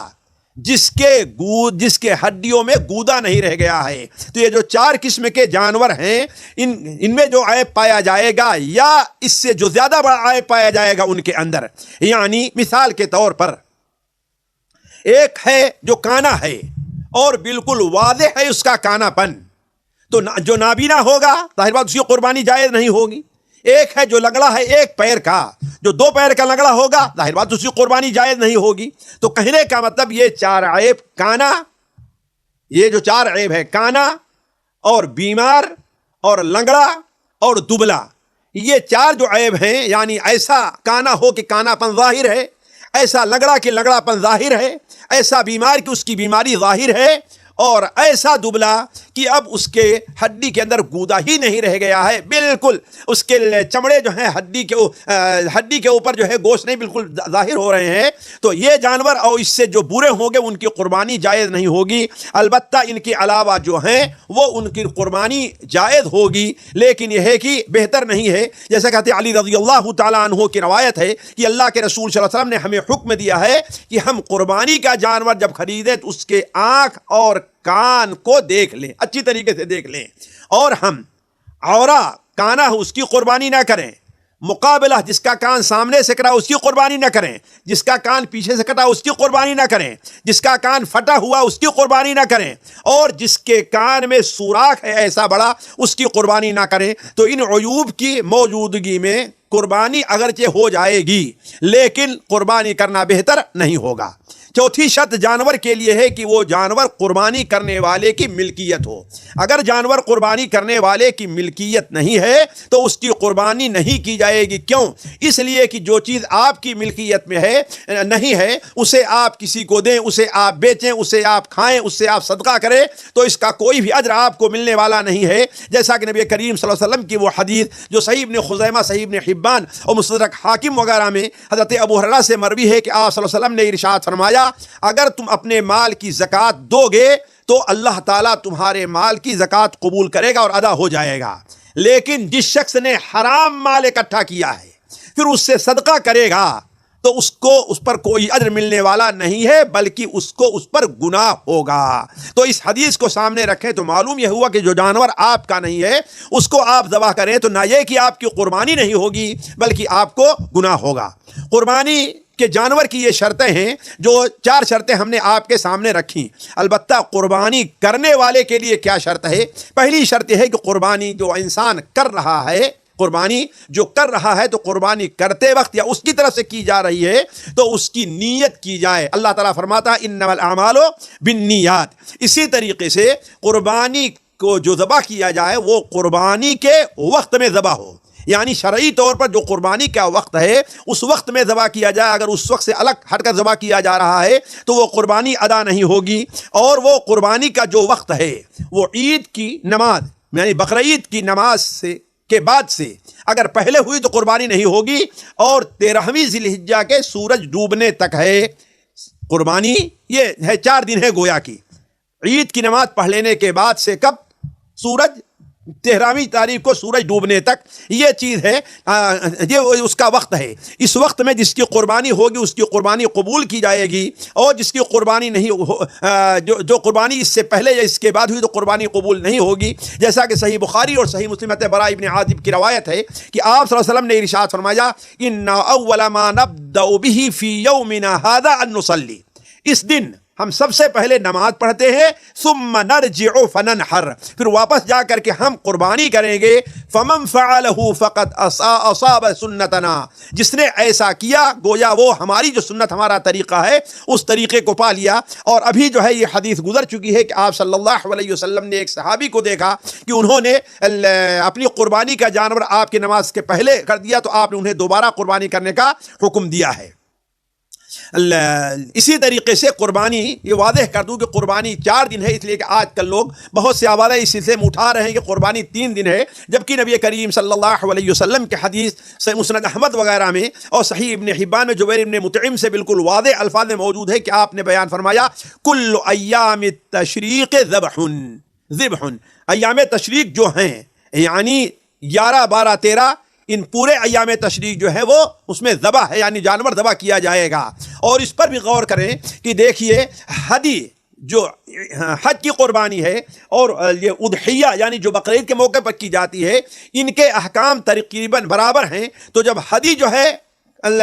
S1: جس کے ہڈیوں میں گودا نہیں رہ گیا ہے۔ تو یہ جو 4 قسم کے جانور ہیں، ان میں جو عیب پایا جائے گا یا اس سے جو زیادہ بڑا عیب پایا جائے گا ان کے اندر، یعنی مثال کے طور پر ایک ہے جو کانا ہے اور بالکل واضح ہے اس کا کانا پن، تو جو نابینا ہوگا ظاہر بات اس کی قربانی جائز نہیں ہوگی۔ ایک ہے جو لنگڑا ہے 1 پیر کا، جو 2 پیر کا لنگڑا ہوگا ظاہر بات اس کی قربانی جائز نہیں ہوگی۔ تو کہنے کا مطلب یہ 4 عیب، کانا، یہ جو 4 عیب ہے، کانا اور بیمار اور لنگڑا اور دبلا، یہ 4 جو عیب ہیں، یعنی ایسا کانا ہو کہ کانا پن ظاہر ہے، ایسا لنگڑا کہ لنگڑا پن ظاہر ہے، ایسا بیمار کہ اس کی بیماری ظاہر ہے، اور ایسا دبلا کہ اب اس کے ہڈی کے اندر گودا ہی نہیں رہ گیا ہے، بالکل اس کے چمڑے جو ہیں ہڈی کے اوپر جو ہے گوشت نہیں بالکل ظاہر ہو رہے ہیں، تو یہ جانور اور اس سے جو برے ہوں گے ان کی قربانی جائز نہیں ہوگی۔ البتہ ان کے علاوہ جو ہیں وہ ان کی قربانی جائز ہوگی، لیکن یہ ہے کہ بہتر نہیں ہے۔ جیسا کہتے علی رضی اللہ تعالیٰ عنہ کی روایت ہے کہ اللہ کے رسول صلی اللہ علیہ وسلم نے ہمیں حکم دیا ہے کہ ہم قربانی کا جانور جب خریدیں تو اس کے آنکھ اور کان کو دیکھ لیں، اچھی طریقے سے دیکھ لیں، اور ہم عورا کانا اس کی قربانی نہ کریں، مقابلہ جس کا کان سامنے سے کٹا اس کی قربانی نہ کریں، جس کا کان پیچھے سے کٹا اس کی قربانی نہ کریں، جس کا کان پھٹا ہوا اس کی قربانی نہ کریں، اور جس کے کان میں سوراخ ہے ایسا بڑا اس کی قربانی نہ کریں۔ تو ان عیوب کی موجودگی میں قربانی اگرچہ ہو جائے گی لیکن قربانی کرنا بہتر نہیں ہوگا۔ چوتھی شرط جانور کے لیے ہے کہ وہ جانور قربانی کرنے والے کی ملکیت ہو۔ اگر جانور قربانی کرنے والے کی ملکیت نہیں ہے تو اس کی قربانی نہیں کی جائے گی۔ کیوں؟ اس لیے کہ جو چیز آپ کی ملکیت میں ہے نہیں ہے اسے آپ کسی کو دیں، اسے آپ بیچیں، اسے آپ کھائیں، اس سے آپ صدقہ کریں تو اس کا کوئی بھی اجر آپ کو ملنے والا نہیں ہے۔ جیسا کہ نبی کریم صلی اللہ علیہ وسلم کی وہ حدیث جو صحیح ابن خزیمہ، صحیح ابن حبان اور مستدرک حاکم وغیرہ میں حضرت ابو ہریرہ سے مروی ہے کہ آپ صلی اللہ علیہ وسلم نے ارشاد فرمایا، اگر تم اپنے مال کی زکوٰۃ دو گے تو اللہ تعالیٰ تمہارے مال کی زکوٰۃ قبول کرے گا اور ادا ہو جائے گا، لیکن جس شخص نے حرام مال اکٹھا کیا ہے پھر اس سے صدقہ کرے گا تو اس پر کوئی اجر ملنے والا نہیں ہے بلکہ اس پر گناہ ہوگا۔ تو اس حدیث کو سامنے رکھیں تو معلوم یہ ہوا کہ جو جانور آپ کا نہیں ہے اس کو آپ ذبح کریں تو نہ یہ کہ آپ کی قربانی نہیں ہوگی بلکہ آپ کو گناہ ہوگا۔ قربانی کہ جانور کی یہ شرطیں ہیں، جو 4 شرطیں ہم نے آپ کے سامنے رکھی۔ البتہ قربانی کرنے والے کے لیے کیا شرط ہے؟ پہلی شرط یہ ہے کہ قربانی جو انسان کر رہا ہے، قربانی جو کر رہا ہے تو قربانی کرتے وقت یا اس کی طرف سے کی جا رہی ہے تو اس کی نیت کی جائے۔ اللہ تعالیٰ فرماتا ہے انما الاعمال بالنیات۔ اسی طریقے سے قربانی کو جو ذبح کیا جائے وہ قربانی کے وقت میں ذبح ہو، یعنی شرعی طور پر جو قربانی کا وقت ہے اس وقت میں ذبح کیا جائے۔ اگر اس وقت سے الگ ہٹ کر ذبح کیا جا رہا ہے تو وہ قربانی ادا نہیں ہوگی۔ اور وہ قربانی کا جو وقت ہے وہ عید کی نماز یعنی بقرعید کی نماز کے بعد سے اگر پہلے ہوئی تو قربانی نہیں ہوگی، اور 13ویں ذی الحجہ کے سورج ڈوبنے تک ہے قربانی۔ یہ ہے 4 دن ہے گویا کی عید کی نماز پڑھ لینے کے بعد سے کب سورج 13ویں تاریخ کو سورج ڈوبنے تک، یہ چیز ہے، یہ اس کا وقت ہے۔ اس وقت میں جس کی قربانی ہوگی اس کی قربانی قبول کی جائے گی، اور جس کی قربانی نہیں جو قربانی اس سے پہلے یا اس کے بعد ہوئی تو قربانی قبول نہیں ہوگی۔ جیسا کہ صحیح بخاری اور صحیح مسلم براء ابن عازب کی روایت ہے کہ آپ صلی اللہ علیہ وسلم نے ارشاد فرمایا ان اول ما نبدأ به فی یومنا هذا ان نصلی، اس دن ہم سب سے پہلے نماز پڑھتے ہیں، ثم نرجع فننحر، پھر واپس جا کر کے ہم قربانی کریں گے۔ فمن فعلہ فقد اصاب سنتنا، جس نے ایسا کیا گویا وہ ہماری جو سنت ہمارا طریقہ ہے اس طریقے کو پا لیا۔ اور ابھی جو ہے یہ حدیث گزر چکی ہے کہ آپ صلی اللہ علیہ وسلم نے ایک صحابی کو دیکھا کہ انہوں نے اپنی قربانی کا جانور آپ کی نماز کے پہلے کر دیا تو آپ نے انہیں دوبارہ قربانی کرنے کا حکم دیا ہے۔ اسی طریقے سے قربانی یہ واضح کر دوں کہ قربانی 4 دن ہے، اس لیے کہ آج کل لوگ بہت سے آوازیں اس سلسلے میں اٹھا رہے ہیں کہ قربانی 3 دن ہے، جبکہ نبی کریم صلی اللہ علیہ وسلم کے حدیث صحیح مسند احمد وغیرہ میں اور صحیح ابن حبان میں جبیر ابن مطعم سے بالکل واضح الفاظ میں موجود ہے کہ آپ نے بیان فرمایا کل ایام التشریق ذبح، ایام تشریق جو ہیں یعنی 11 12 13 ان پورے ایام تشریق جو ہے وہ اس میں ذبح ہے، یعنی جانور ذبح کیا جائے گا۔ اور اس پر بھی غور کریں کہ دیکھیے ہدی جو حج کی قربانی ہے اور یہ اضحیہ یعنی جو بقرعید کے موقع پر کی جاتی ہے ان کے احکام تقریباً برابر ہیں۔ تو جب ہدی جو ہے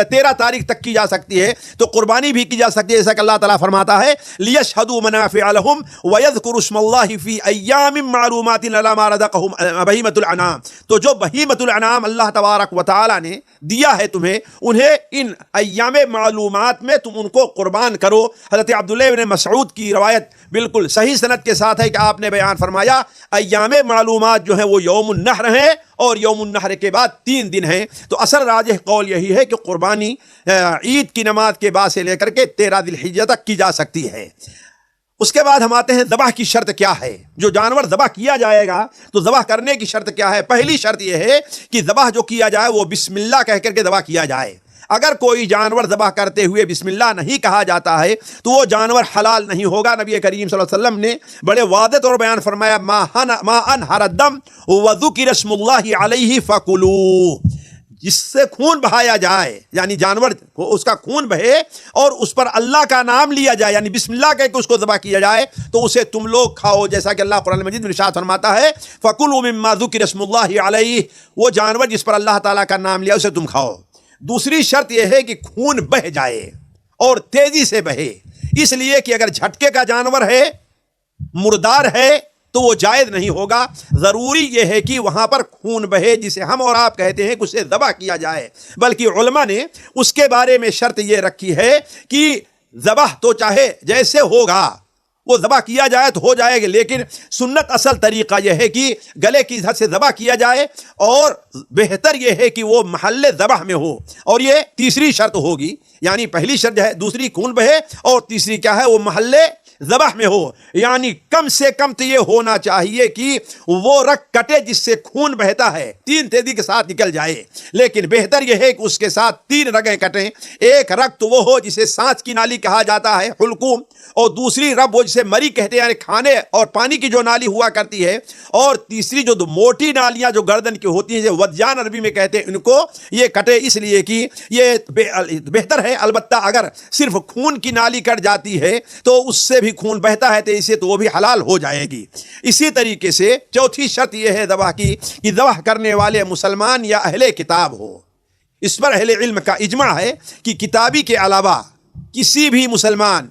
S1: 13 تاریخ تک کی جا سکتی ہے تو قربانی بھی کی جا سکتی ہے، جیسا کہ اللہ تعالیٰ فرماتا ہے لِيَشْهَدُوا مَنَافِعَ لَهُمْ وَيَذْكُرُوا اسْمَ اللَّهِ فِي أَيَّامٍ مَّعْلُومَاتٍ عَلَىٰ مَا رَزَقَهُمْ بَهِيمَةُ الْأَنْعَامِ، تو جو بہیمۃ الانعام اللہ تبارک و تعالیٰ نے دیا ہے تمہیں، انہیں ان ایام معلومات میں تم ان کو قربان کرو۔ حضرت عبداللہ بن مسعود کی روایت بالکل صحیح سند کے ساتھ ہے کہ آپ نے بیان فرمایا ایام معلومات جو ہیں وہ یوم النحر ہیں اور یوم النحر کے بعد 3 دن ہیں۔ تو اصل راجح قول یہی ہے کہ قربانی عید کی نماز کے بعد سے لے کر کے 13 ذی الحجہ تک کی جا سکتی ہے۔ اس کے بعد ہم آتے ہیں ذبح کی شرط کیا ہے. جو جانور ذبح کیا جائے گا تو ذبح کرنے کی شرط کیا ہے؟ پہلی شرط یہ ہے کہ ذبح جو کیا جائے وہ بسم اللہ کہہ کر کے ذبح کیا جائے. اگر کوئی جانور ذبح کرتے ہوئے بسم اللہ نہیں کہا جاتا ہے تو وہ جانور حلال نہیں ہوگا. نبی کریم صلی اللہ علیہ وسلم نے بڑے واضح طور بیان فرمایا ما انہر الدم وذکر اسم اللہ علیہ فکلوا. جس سے خون بہایا جائے یعنی جانور اس کا خون بہے اور اس پر اللہ کا نام لیا جائے یعنی بسم اللہ کہہ کے اس کو ذبح کیا جائے تو اسے تم لوگ کھاؤ. جیسا کہ اللہ قرآن مجید میں ارشاد فرماتا ہے فکلوا مما ذکر اسم اللہ علیہ. وہ جانور جس پر اللہ تعالیٰ کا نام لیا اسے تم کھاؤ. دوسری شرط یہ ہے کہ خون بہہ جائے اور تیزی سے بہے. اس لیے کہ اگر جھٹکے کا جانور ہے مردار ہے تو وہ جائز نہیں ہوگا. ضروری یہ ہے کہ وہاں پر خون بہے جسے ہم اور آپ کہتے ہیں کہ اسے ذبح کیا جائے. بلکہ علماء نے اس کے بارے میں شرط یہ رکھی ہے کہ ذبح تو چاہے جیسے ہوگا وہ ذبح کیا جائے تو ہو جائے گا، لیکن سنت اصل طریقہ یہ ہے کہ گلے کی حد سے ذبح کیا جائے اور بہتر یہ ہے کہ وہ محل ذبح میں ہو. اور یہ تیسری شرط ہوگی یعنی پہلی شرط ہے دوسری خون بہے اور تیسری کیا ہے وہ محل ذبح میں ہو. یعنی کم سے کم تو یہ ہونا چاہیے کہ وہ رگ کٹے جس سے خون بہتا ہے 3 تیزی کے ساتھ نکل جائے. لیکن بہتر یہ ہے کہ اس کے ساتھ 3 رگیں کٹیں. ایک رگ تو وہ ہو جسے سانس کی نالی کہا جاتا ہے حلقوم، اور دوسری رگ وہ جسے مری کہتے ہیں یعنی کھانے اور پانی کی جو نالی ہوا کرتی ہے، اور تیسری جو موٹی نالیاں جو گردن کی ہوتی ہیں ودجان عربی میں کہتے ہیں ان کو یہ کٹے. اس لیے کہ یہ بہتر ہے. البتہ اگر صرف خون کی نالی کٹ جاتی ہے تو اس سے بھی خون بہتا ہے تو اسے تو وہ بھی حلال ہو جائے گی. اسی طریقے سے چوتھی شرط یہ ہے ذبح کی کہ ذبح کرنے والے مسلمان یا اہل کتاب ہو. اس پر اہل علم کا اجماع ہے کہ کتابی کے علاوہ کسی بھی مسلمان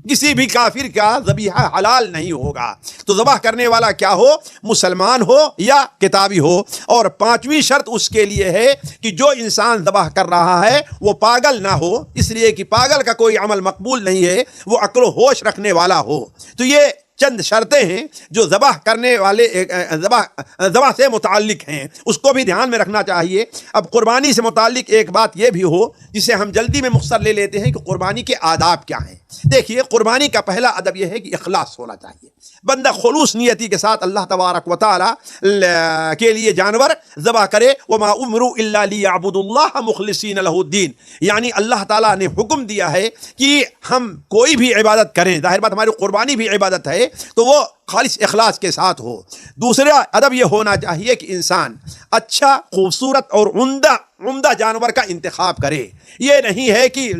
S1: کسی بھی کافر کا ذبیحہ حلال نہیں ہوگا. تو ذبح کرنے والا کیا ہو؟ مسلمان ہو یا کتابی ہو. اور 5ویں شرط اس کے لیے ہے کہ جو انسان ذبح کر رہا ہے وہ پاگل نہ ہو. اس لیے کہ پاگل کا کوئی عمل مقبول نہیں ہے، وہ عقل و ہوش رکھنے والا ہو. تو یہ چند شرطیں ہیں جو ذبح کرنے والے ذبح سے متعلق ہیں، اس کو بھی دھیان میں رکھنا چاہیے. اب قربانی سے متعلق ایک بات یہ بھی ہو جسے ہم جلدی میں مختصر لے لیتے ہیں کہ قربانی کے آداب کیا ہیں. دیکھیے قربانی کا پہلا ادب یہ ہے کہ اخلاص ہونا چاہیے. بندہ خلوص نیتی کے ساتھ اللہ تبارک و تعالی کے لیے جانور ذبح کرے. وما امروا الا ليعبدوا الله مخلصین له الدین. یعنی اللہ تعالیٰ نے حکم دیا ہے کہ ہم کوئی بھی عبادت کریں، ظاہر بات ہماری قربانی بھی عبادت ہے تو وہ خالص اخلاص کے ساتھ ہو. دوسرا ادب یہ ہونا چاہیے کہ انسان اچھا خوبصورت اور عمدہ جانور کا انتخاب کرے. یہ نہیں ہے کہ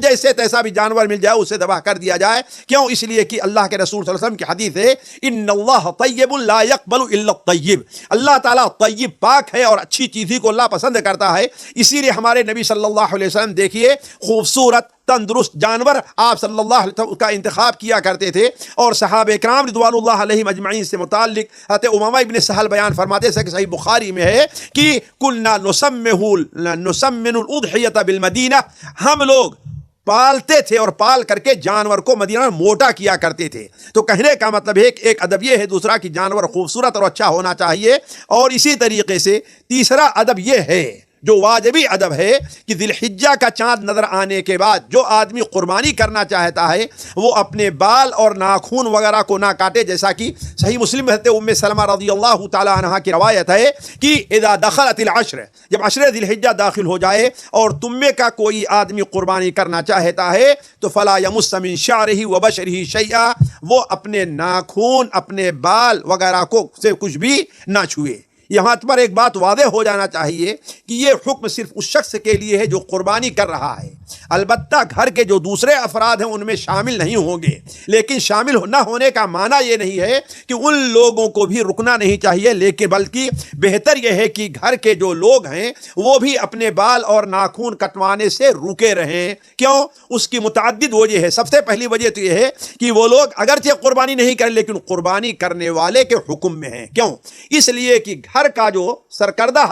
S1: جیسے تیسا بھی جانور مل جائے اسے ذبح کر دیا جائے. کیوں؟ اس لیے کہ اللہ کے رسول صلی اللہ علیہ وسلم کی حدیث ہے ان اللہ طیب لا يقبل الا الطیب. اللہ تعالیٰ طیب پاک ہے اور اچھی چیز ہی کو اللہ پسند کرتا ہے. اسی لیے ہمارے نبی صلی اللہ علیہ وسلم دیکھیے خوبصورت تندرست جانور آپ صلی اللہ علیہ وسلم کا انتخاب کیا کرتے تھے. اور صحابہ کرام رضوان اللہ علیہم اجمعین سے متعلق حضرت امامہ ابن سہل بیان فرماتے ہیں کہ صحیح بخاری میں ہے کہ کلنا نسمن الاضحیۃ بالمدینہ، ہم لوگ پالتے تھے اور پال کر کے جانور کو مدینہ میں موٹا کیا کرتے تھے. تو کہنے کا مطلب ہے کہ ایک ادب یہ ہے، دوسرا کہ جانور خوبصورت اور اچھا ہونا چاہیے. اور اسی طریقے سے تیسرا ادب یہ ہے جو واجبی ادب ہے کہ ذی الحجہ کا چاند نظر آنے کے بعد جو آدمی قربانی کرنا چاہتا ہے وہ اپنے بال اور ناخون وغیرہ کو نہ کاٹے. جیسا کہ صحیح مسلم حضرت ام سلمہ رضی اللہ تعالی عنہا کی روایت ہے کہ اذا دخلت العشر، جب عشر ذی الحجہ داخل ہو جائے اور تم میں کا کوئی آدمی قربانی کرنا چاہتا ہے تو فلا یمس من شعرہ وبشرہ شیئا، وہ اپنے ناخون اپنے بال وغیرہ کو سے کچھ بھی نہ چھوئے. یہاں پر ایک بات واضح ہو جانا چاہیے کہ یہ حکم صرف اس شخص کے لیے ہے جو قربانی کر رہا ہے. البتہ گھر کے جو دوسرے افراد ہیں ان میں شامل نہیں ہوں گے. لیکن شامل نہ ہونے کا معنی یہ نہیں ہے کہ ان لوگوں کو بھی رکنا نہیں چاہیے، لیکن بلکہ بہتر یہ ہے کہ گھر کے جو لوگ ہیں وہ بھی اپنے بال اور ناخون کٹوانے سے رکے رہیں. کیوں؟ اس کی متعدد وجہ ہے. سب سے پہلی وجہ تو یہ ہے کہ وہ لوگ اگرچہ قربانی نہیں کریں لیکن قربانی کرنے والے کے حکم میں ہیں. کیوں؟ اس لیے کہ گھر کا جو سرکردہ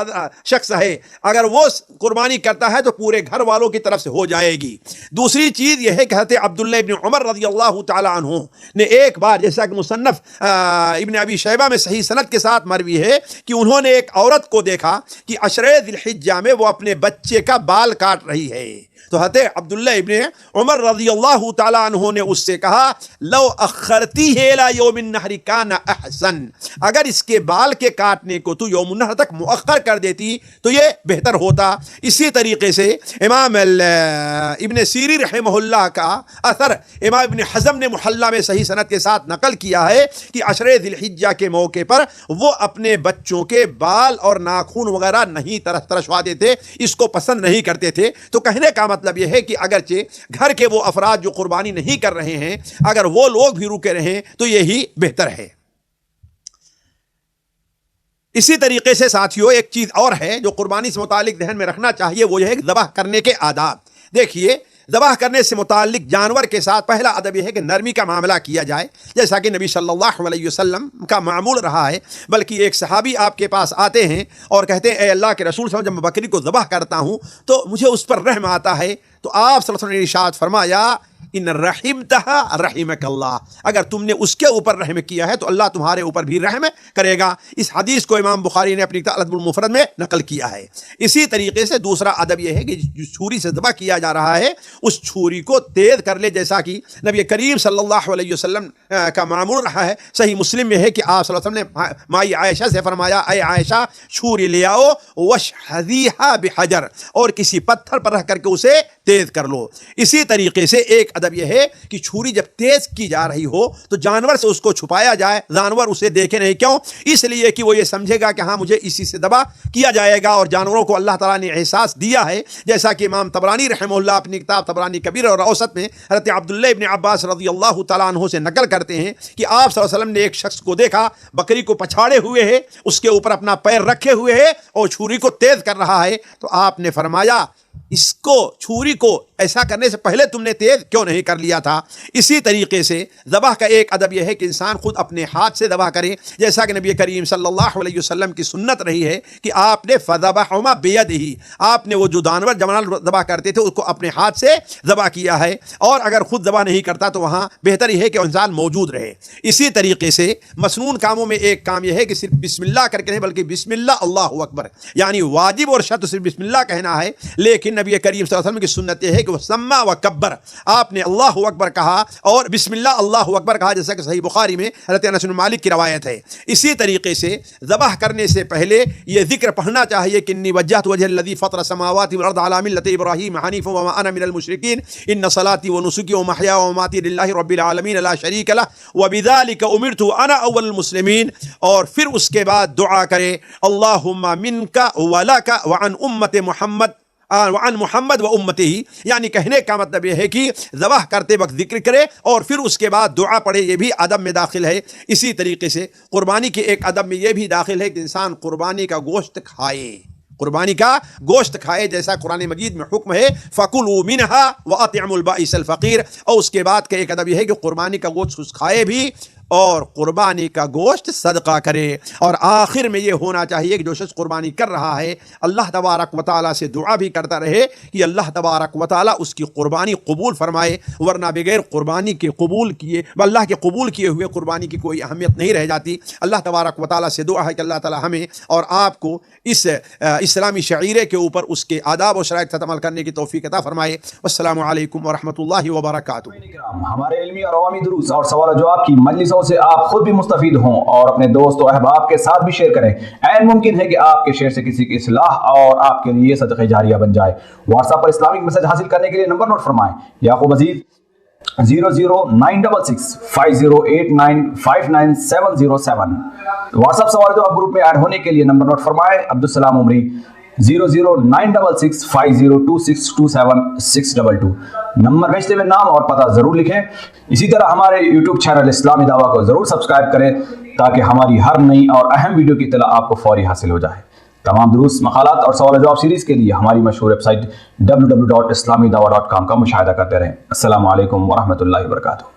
S1: شخص ہے اگر وہ قربانی کرتا ہے تو پورے گھر والوں کی طرف سے ہو جائے گی. دوسری چیز یہ ہے کہ حضرت عبداللہ ابن عمر رضی اللہ تعالی عنہ نے ایک بار، جیسا کہ مصنف ابن ابی شیبہ میں صحیح سند کے ساتھ مروی ہے، کہ انہوں نے ایک عورت کو دیکھا کہ عشرہ ذی الحجہ میں وہ اپنے بچے کا بال کاٹ رہی ہے. تو حضرت عبداللہ ابن عمر رضی اللہ تعالیٰ عنہ نے اس سے کہا لو اخرتی ہے الی یوم النحر کان احسن، اگر اس کے بال کے کاٹنے کو تو یوم النحر تک مؤخر کر دیتی تو یہ بہتر ہوتا۔ اسی طریقے سے امام ابن سیری رحمہ اللہ کا اثر امام ابن حزم نے محلہ میں صحیح سند کے ساتھ نقل کیا ہے کہ عشر ذی الحجہ کے موقع پر وہ اپنے بچوں کے بال اور ناخن وغیرہ نہیں ترشواتے تھے، اس کو پسند نہیں کرتے تھے۔ تو کہنے کا مطلب یہ ہے کہ اگرچہ گھر کے وہ افراد جو قربانی نہیں کر رہے ہیں اگر وہ لوگ بھی رکے رہیں تو یہی بہتر ہے۔ اسی طریقے سے ساتھیوں ایک چیز اور ہے جو قربانی سے متعلق ذہن میں رکھنا چاہیے، وہ یہ ہے ذبح کرنے کے آداب۔ دیکھیے ذبح کرنے سے متعلق جانور کے ساتھ پہلا ادب یہ ہے کہ نرمی کا معاملہ کیا جائے، جیسا کہ نبی صلی اللہ علیہ وسلم کا معمول رہا ہے۔ بلکہ ایک صحابی آپ کے پاس آتے ہیں اور کہتے ہیں اے اللہ کے رسول صلی اللہ علیہ وسلم، جب میں بکری کو ذبح کرتا ہوں تو مجھے اس پر رحم آتا ہے۔ تو آپ صلی اللہ علیہ وسلم نے ارشاد فرمایا ان رحمتها رحمک اللہ، اگر تم نے اس کے اوپر رحم کیا ہے تو اللہ تمہارے اوپر بھی رحم کرے گا۔ اس حدیث کو امام بخاری نے اپنی الادب المفرد میں نقل کیا ہے۔ اسی طریقے سے دوسرا ادب یہ ہے کہ جس چھری سے ذبح کیا جا رہا ہے اس چھری کو تیز کر لے، جیسا کہ نبی کریم صلی اللہ علیہ وسلم کا معمول رہا ہے۔ صحیح مسلم میں ہے کہ آپ صلی اللہ علیہ وسلم نے مائی عائشہ سے فرمایا اے عائشہ چھری لے آؤ واشحذیھا بحجر، اور کسی پتھر پر رکھ کر کے اسے تیز کر لو۔ اسی طریقے سے ایک ادب یہ ہے کہ چھری جب تیز کی جا رہی ہو تو جانور سے اس کو چھپایا جائے، جانور اسے دیکھے نہیں۔ کیوں؟ اس لیے کہ وہ یہ سمجھے گا کہ ہاں مجھے اسی سے ذبح کیا جائے گا، اور جانوروں کو اللہ تعالیٰ نے احساس دیا ہے، جیسا کہ امام طبرانی رحمہ اللہ اپنی کتاب طبرانی کبیر اور اوسط میں حضرت عبداللہ ابن عباس رضی اللہ تعالیٰ عنہ سے نقل کرتے ہیں کہ آپ صلی اللہ علیہ وسلم نے ایک شخص کو دیکھا بکری کو پچھاڑے ہوئے ہے، اس کے اوپر اپنا پیر رکھے ہوئے ہے اور چھری کو تیز کر رہا ہے۔ تو آپ نے فرمایا اس کو چھری کو ایسا کرنے سے پہلے تم نے تیز کیوں نہیں کر لیا تھا؟ اسی طریقے سے ذبح کا ایک ادب یہ ہے کہ انسان خود اپنے ہاتھ سے ذبح کرے، جیسا کہ نبی کریم صلی اللہ علیہ وسلم کی سنت رہی ہے کہ آپ نے فذبحہما بیدہ، آپ نے وہ جو جانور ذبح کرتے تھے اس کو اپنے ہاتھ سے ذبح کیا ہے، اور اگر خود ذبح نہیں کرتا تو وہاں بہتر یہ ہے کہ انسان موجود رہے۔ اسی طریقے سے مسنون کاموں میں ایک کام یہ ہے کہ صرف بسم اللہ کر کے نہیں بلکہ بسم اللہ اللہ اکبر، یعنی واجب اور شرط صرف بسم اللہ کہنا ہے، لیکن نبی کریم صلی اللہ علیہ وسلم کی سنت یہ ہے کہ وہ سما و کبر، آپ نے اللہ اکبر کہا اور بسم اللہ اللہ اکبر کہا، جیسا کہ صحیح بخاری میں حضرت انس بن مالک کی روایت ہے۔ اسی طریقے سے ذبح کرنے سے پہلے یہ ذکر پڑھنا چاہیے کہ انی وجہت وجہ الذی فطر السماوات والارض علی ملۃ ابراہیم حنیفا وما انا من المشرکین ان صلاتي ونسكي ومحیاي ومماتي للہ رب العالمین لا شریک لہ وبذلک امرت وانا اول المسلمین، اور پھر اس کے بعد دعا کرے اللہم منک ولک وعن امت محمد وعن محمد و امتی، یعنی کہنے کا مطلب یہ ہے کہ ذبح کرتے وقت ذکر کرے اور پھر اس کے بعد دعا پڑھے، یہ بھی ادب میں داخل ہے۔ اسی طریقے سے قربانی کے ایک ادب میں یہ بھی داخل ہے کہ انسان قربانی کا گوشت کھائے، قربانی کا گوشت کھائے، جیسا قرآن مجید میں حکم ہے فَكُلُوا مِنْهَا وَأَطْعِمُوا الْبَائِسَ الْفَقِيرَ، اور اس کے بعد کا ایک ادب یہ ہے کہ قربانی کا گوشت کھائے بھی اور قربانی کا گوشت صدقہ کرے۔ اور آخر میں یہ ہونا چاہیے کہ جو شخص قربانی کر رہا ہے اللہ تبارک و تعالیٰ سے دعا بھی کرتا رہے کہ اللہ تبارک و تعالیٰ اس کی قربانی قبول فرمائے، ورنہ بغیر قربانی کے قبول کیے اللہ کے قبول کیے ہوئے قربانی کی کوئی اہمیت نہیں رہ جاتی۔ اللہ تبارک و تعالیٰ سے دعا ہے کہ اللہ تعالیٰ ہمیں اور آپ کو اس اسلامی شعیرے کے اوپر اس کے آداب و شرائط پر عمل کرنے کی توفیق عطا فرمائے۔ والسلام علیکم ورحمۃ اللہ وبرکاتہ۔
S2: ہمارے علمی اور عوامی دروس اور سوال و جواب کی مجلسوں سے آپ خود بھی مستفید ہوں اور اپنے دوست و احباب کے ساتھ بھی شیئر کریں۔ عین ممکن ہے کہ آپ کے شیئر سے کسی کی اصلاح اور آپ کے لیے صدقہ جاریہ بن جائے۔ واٹس ایپ پر اسلامک میسج حاصل کرنے کے لیے نمبر نوٹ فرمائیں: یعقوب عزیز 00966 5089 59707۔ واٹس ایپ سوال جواب گروپ میں ایڈ ہونے کے لیے نمبر نوٹ فرمائیں: عبدالسلام عمری 00966 502627 622۔ نمبر بھیجتے ہوئے نام اور پتہ ضرور لکھیں۔ اسی طرح ہمارے یوٹیوب چینل اسلامی دعویٰ کو ضرور سبسکرائب کریں تاکہ ہماری ہر نئی اور اہم ویڈیو کی اطلاع آپ کو فوری حاصل ہو جائے۔ تمام دروس، مقالات اور سوال جواب سیریز کے لیے ہماری مشہور ویب سائٹ www.islamidawah.com کا مشاہدہ کرتے رہیں۔ السلام علیکم ورحمۃ اللہ وبرکاتہ۔